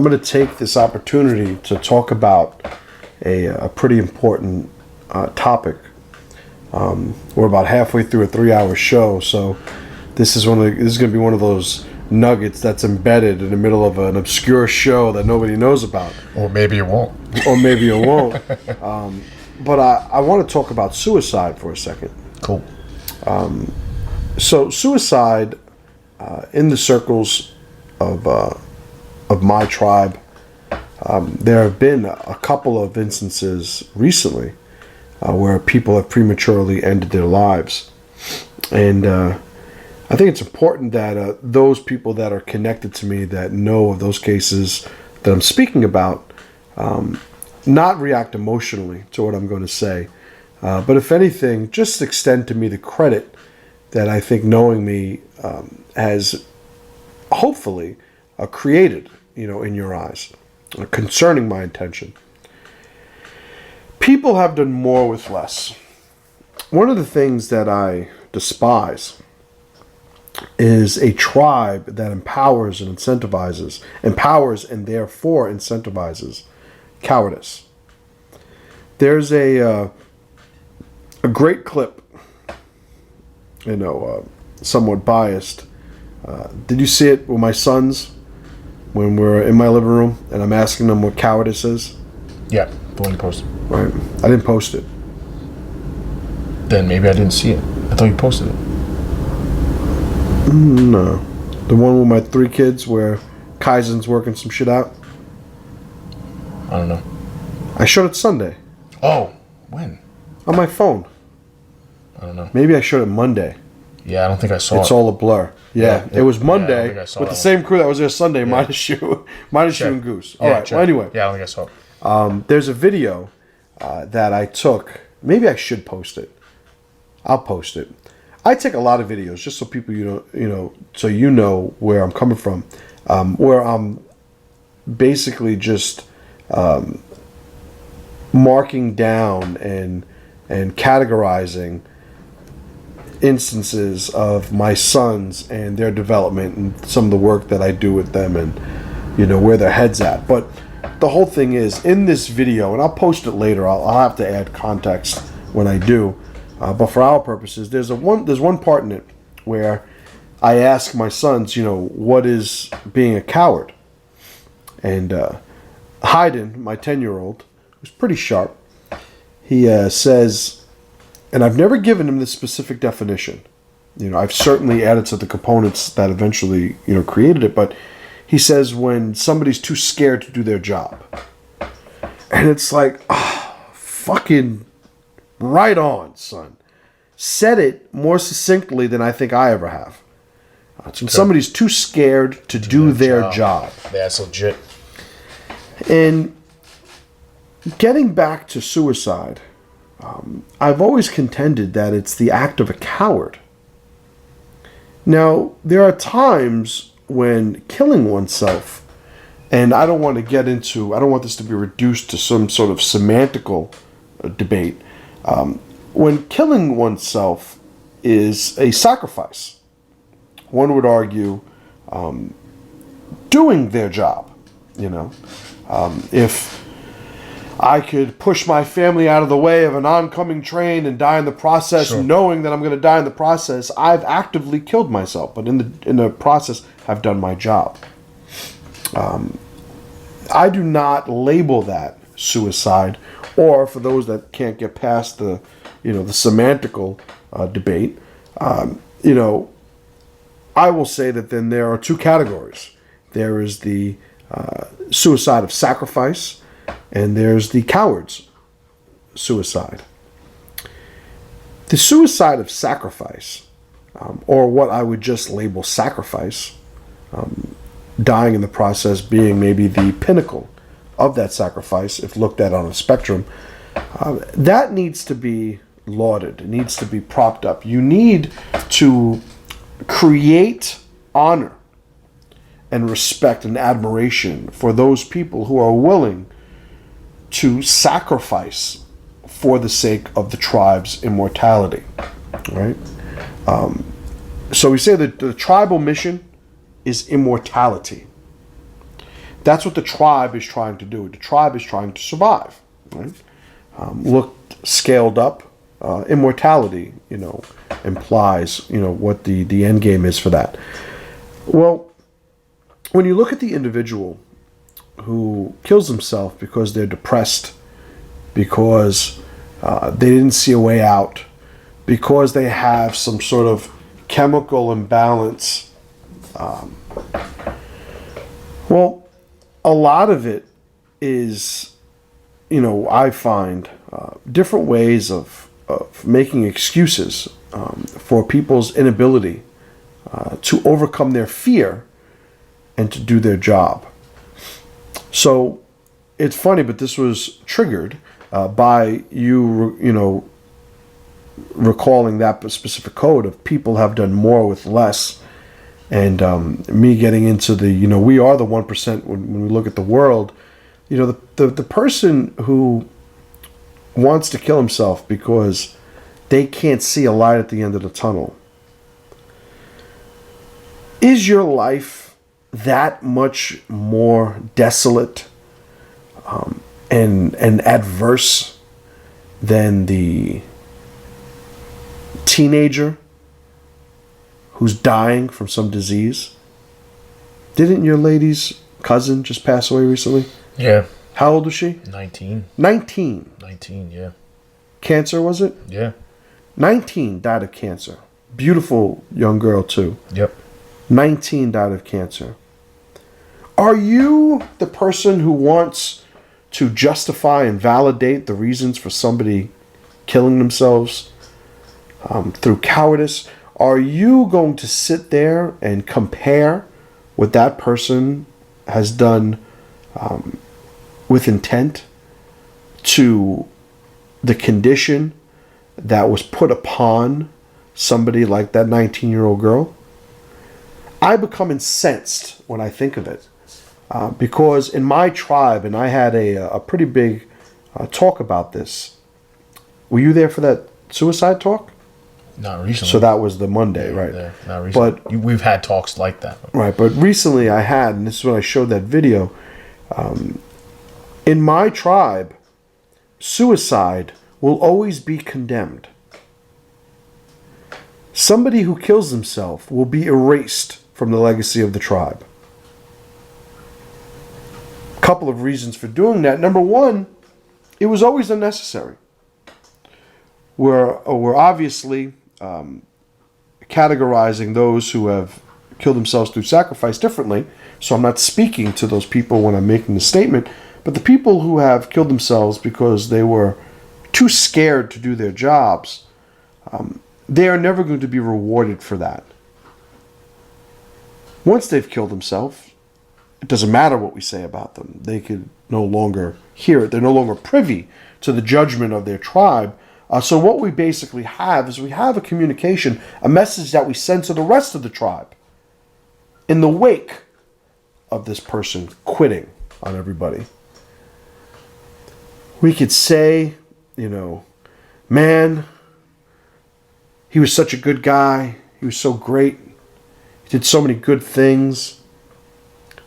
I'm going to take this opportunity to talk about a pretty important topic. We're about halfway through a 3-hour show, so this is going to be one of those nuggets that's embedded in the middle of an obscure show that nobody knows about. Or maybe it won't. But I want to talk about suicide for a second. Cool. So suicide in the circles of my tribe, there have been a couple of instances recently where people have prematurely ended their lives. And I think it's important that those people that are connected to me that know of those cases that I'm speaking about not react emotionally to what I'm going to say. But if anything, just extend to me the credit that I think knowing me has hopefully created, in your eyes, concerning my intention. People have done more with less. One of the things that I despise is a tribe that empowers and incentivizes, and therefore incentivizes cowardice. There's a great clip, somewhat biased. Did you see it with my sons when we're in my living room and I'm asking them what cowardice is? Yeah, the one you posted. Right. I didn't post it. Then maybe I didn't see it. I thought you posted it. No. The one with my 3 kids where Kaizen's working some shit out? I don't know. I showed it Sunday. Oh, when? On my phone. I don't know. Maybe I showed it Monday. Yeah, I don't think I saw it. It's all a blur. Yeah, it was Monday with the same crew that was there Sunday, minus you and Goose. All right, well, anyway. Yeah, I don't think I saw it. There's a video that I took. Maybe I should post it. I'll post it. I take a lot of videos just so people, so you know where I'm coming from. Where I'm basically just marking down and categorizing instances of my sons and their development and some of the work that I do with them and where their heads at. But the whole thing is in this video, and I'll post it later. I'll have to add context when I do. But for our purposes, there's one part in it where I ask my sons, what is being a coward? And Hayden, my 10-year-old, who's pretty sharp, he says. And I've never given him this specific definition. I've certainly added to the components that eventually, created it. But he says when somebody's too scared to do their job. And it's like, fucking right on, son. Said it more succinctly than I think I ever have. It's when somebody's too scared to do their job. That's legit. And getting back to suicide, I've always contended that it's the act of a coward. Now, there are times when killing oneself, and I don't want this to be reduced to some sort of semantical debate. When killing oneself is a sacrifice, one would argue doing their job. If I could push my family out of the way of an oncoming train and die in the process, sure, knowing that I'm going to die in the process. I've actively killed myself, but in the process, I've done my job. I do not label that suicide, or for those that can't get past the semantical debate, I will say that then there are 2 categories. There is the suicide of sacrifice, and there's the coward's suicide. The suicide of sacrifice, or what I would just label sacrifice, dying in the process being maybe the pinnacle of that sacrifice, if looked at on a spectrum, that needs to be lauded. It needs to be propped up. You need to create honor and respect and admiration for those people who are willing to sacrifice for the sake of the tribe's immortality, right? So we say that the tribal mission is immortality. That's what the tribe is trying to do. The tribe is trying to survive. Right? Looked scaled up. Immortality, implies, what the end game is for that. Well, when you look at the individual who kills himself because they're depressed, because they didn't see a way out, because they have some sort of chemical imbalance, well, a lot of it is, I find different ways of making excuses for people's inability to overcome their fear and to do their job. So it's funny, but this was triggered by you, recalling that specific code of people have done more with less, and me getting into the, we are the 1% when we look at the world. The person who wants to kill himself because they can't see a light at the end of the tunnel. Is your life that much more desolate and adverse than the teenager who's dying from some disease? Didn't your lady's cousin just pass away recently? Yeah. How old was she? 19. 19. 19, yeah. Cancer, was it? Yeah. 19 died of cancer. Beautiful young girl, too. Yep. 19 died of cancer. Are you the person who wants to justify and validate the reasons for somebody killing themselves through cowardice? Are you going to sit there and compare what that person has done with intent to the condition that was put upon somebody like that 19-year-old girl? I become incensed when I think of it. Because in my tribe, and I had a pretty big talk about this. Were you there for that suicide talk? Not recently. So that was the Monday, right? Yeah, not recently. But we've had talks like that. Right, but recently I had, and this is when I showed that video. In my tribe, suicide will always be condemned. Somebody who kills himself will be erased from the legacy of the tribe. Couple of reasons for doing that. Number one, it was always unnecessary. We're obviously categorizing those who have killed themselves through sacrifice differently, so I'm not speaking to those people when I'm making the statement, but the people who have killed themselves because they were too scared to do their jobs, they are never going to be rewarded for that. Once they've killed themselves, it doesn't matter what we say about them. They could no longer hear it. They're no longer privy to the judgment of their tribe. So what we basically have is we have a communication, a message that we send to the rest of the tribe in the wake of this person quitting on everybody. We could say, man, he was such a good guy. He was so great. He did so many good things.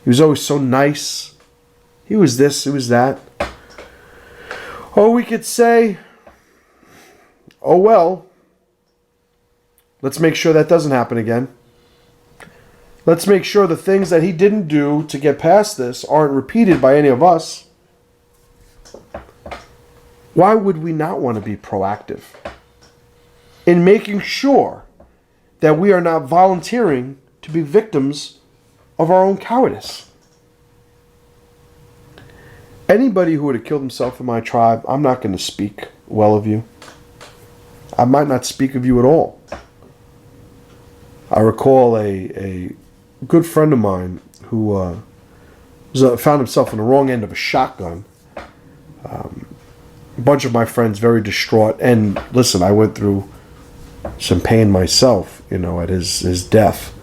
He was always so nice. He was this, he was that. Or we could say, oh well, let's make sure that doesn't happen again. Let's make sure the things that he didn't do to get past this aren't repeated by any of us. Why would we not want to be proactive in making sure that we are not volunteering to be victims of our own cowardice? Anybody who would have killed himself in my tribe, I'm not going to speak well of you. I might not speak of you at all. I recall a good friend of mine who found himself on the wrong end of a shotgun. A bunch of my friends very distraught. And listen, I went through some pain myself, at his death.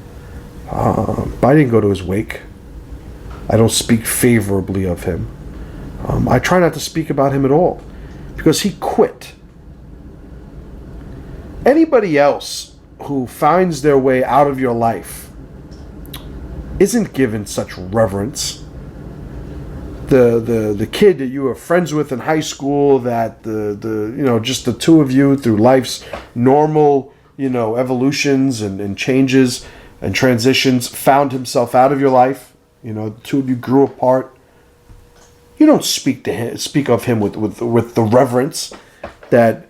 But I didn't go to his wake. I don't speak favorably of him. I try not to speak about him at all because he quit. Anybody else who finds their way out of your life isn't given such reverence the kid that you were friends with in high school, that just the two of you through life's normal, evolutions and changes and transitions, found himself out of your life. The two of you grew apart. You don't speak of him with the reverence that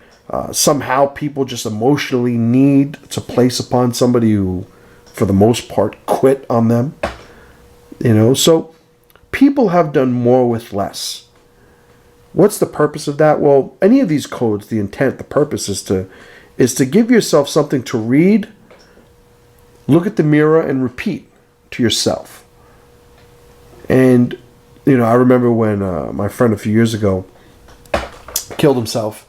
somehow people just emotionally need to place upon somebody who, for the most part, quit on them. So people have done more with less. What's the purpose of that? Well, any of these codes, the intent, the purpose is to give yourself something to read, look at the mirror, and repeat to yourself. And I remember when my friend a few years ago killed himself.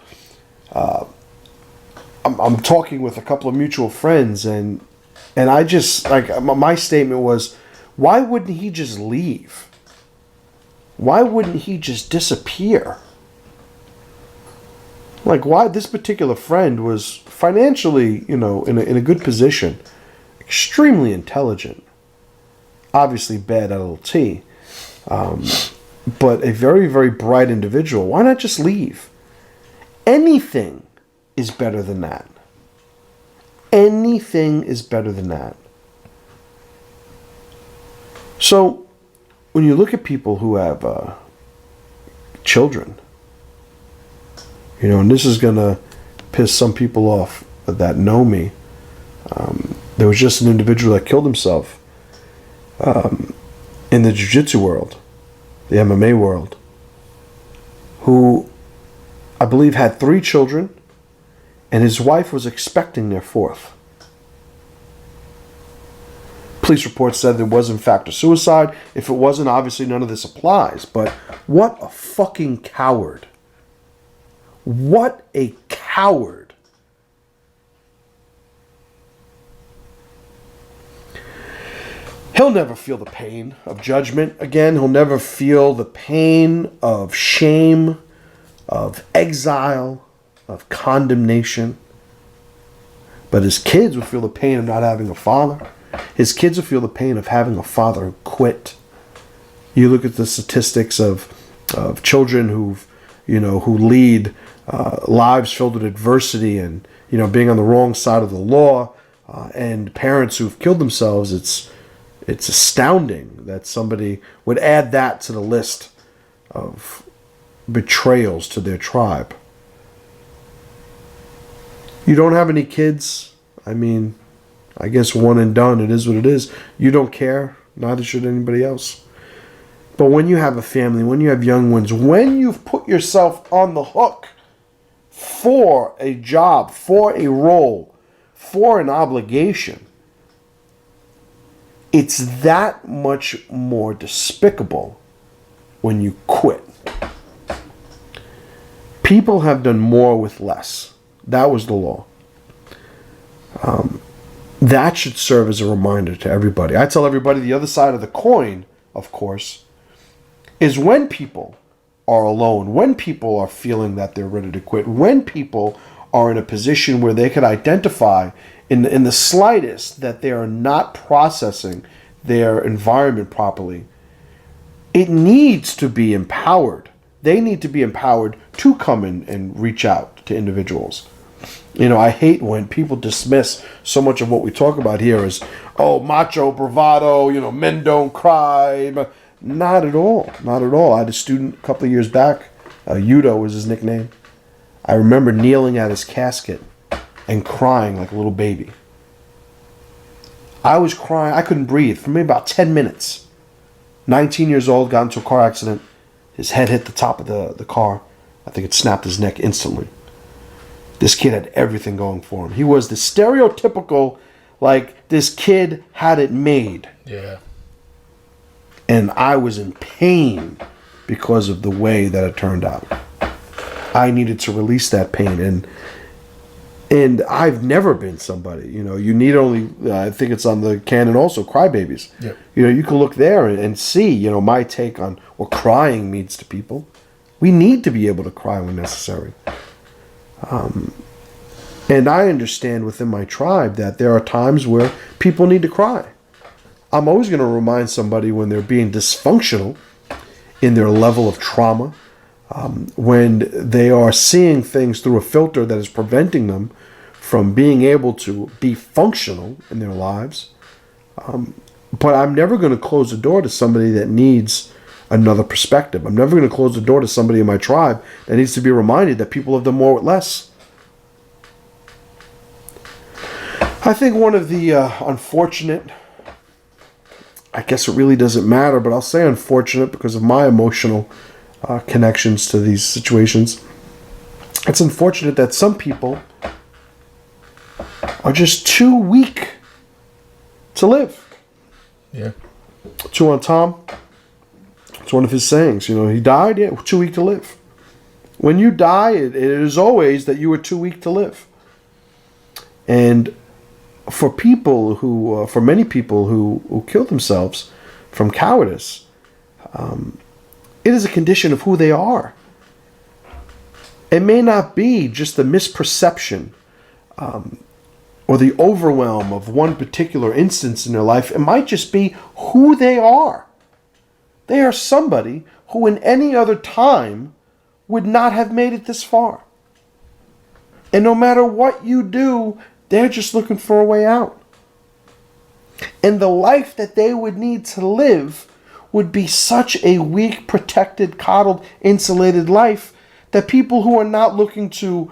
I'm talking with a couple of mutual friends, and I just, my statement was, why wouldn't he just leave? Why wouldn't he just disappear? Why this particular friend was financially, in a good position, extremely intelligent, obviously bad LLT, but a very, very bright individual. Why not just leave? Anything is better than that. Anything is better than that. So, when you look at people who have children, and this is going to piss some people off that know me. There was just an individual that killed himself in the jiu-jitsu world, the MMA world, who I believe had 3 children, and his wife was expecting their 4th. Police reports said there was in fact a suicide. If it wasn't, obviously none of this applies. But what a fucking coward. What a coward. He'll never feel the pain of judgment again. He'll never feel the pain of shame, of exile, of condemnation. But his kids will feel the pain of not having a father. His kids will feel the pain of having a father who quit. You look at the statistics of children who lead lives filled with adversity and being on the wrong side of the law, and parents who've killed themselves. It's astounding that somebody would add that to the list of betrayals to their tribe. You don't have any kids? I mean, I guess one and done. It is what it is. You don't care. Neither should anybody else. But when you have a family, when you have young ones, when you've put yourself on the hook for a job, for a role, for an obligation, it's that much more despicable when you quit. People have done more with less. That was the law. That should serve as a reminder to everybody. I tell everybody the other side of the coin, of course, is when people are alone, when people are feeling that they're ready to quit, when people are in a position where they could identify in the slightest that they are not processing their environment properly, it needs to be empowered. They need to be empowered to come in and reach out to individuals. I hate when people dismiss so much of what we talk about here as, macho, bravado, men don't cry. But not at all. Not at all. I had a student a couple of years back, Yudo was his nickname. I remember kneeling at his casket and crying like a little baby. I was crying. I couldn't breathe for maybe about 10 minutes. 19 years old, got into a car accident. His head hit the top of the car. I think it snapped his neck instantly. This kid had everything going for him. He was the stereotypical, this kid had it made. Yeah. And I was in pain because of the way that it turned out. I needed to release that pain. And I've never been somebody, you need only, I think it's on the canon also, crybabies. Yep. You can look there and see, my take on what crying means to people. We need to be able to cry when necessary. And I understand within my tribe that there are times where people need to cry. I'm always going to remind somebody when they're being dysfunctional in their level of trauma, when they are seeing things through a filter that is preventing them from being able to be functional in their lives. But I'm never going to close the door to somebody that needs another perspective. I'm never going to close the door to somebody in my tribe that needs to be reminded that people have done more with less. I think one of the unfortunate, I guess it really doesn't matter, but I'll say unfortunate because of my emotional connections to these situations. It's unfortunate that some people are just too weak to live. Yeah. Chew on Tom. It's one of his sayings. You know, he died, yeah, too weak to live. When you die, it is always that you were too weak to live. And for people who, for many people who kill themselves from cowardice, it is a condition of who they are. It may not be just the misperception or the overwhelm of one particular instance in their life. It might just be who they are. They are somebody who in any other time would not have made it this far. And no matter what you do, they're just looking for a way out. And the life that they would need to live would be such a weak, protected, coddled, insulated life that people who are not looking to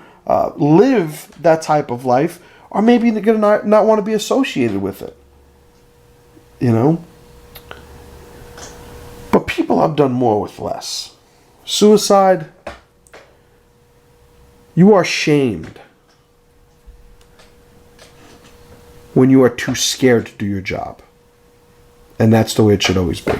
live that type of life are maybe going to not want to be associated with it. You know? But people have done more with less. Suicide, you are shamed when you are too scared to do your job. And that's the way it should always be.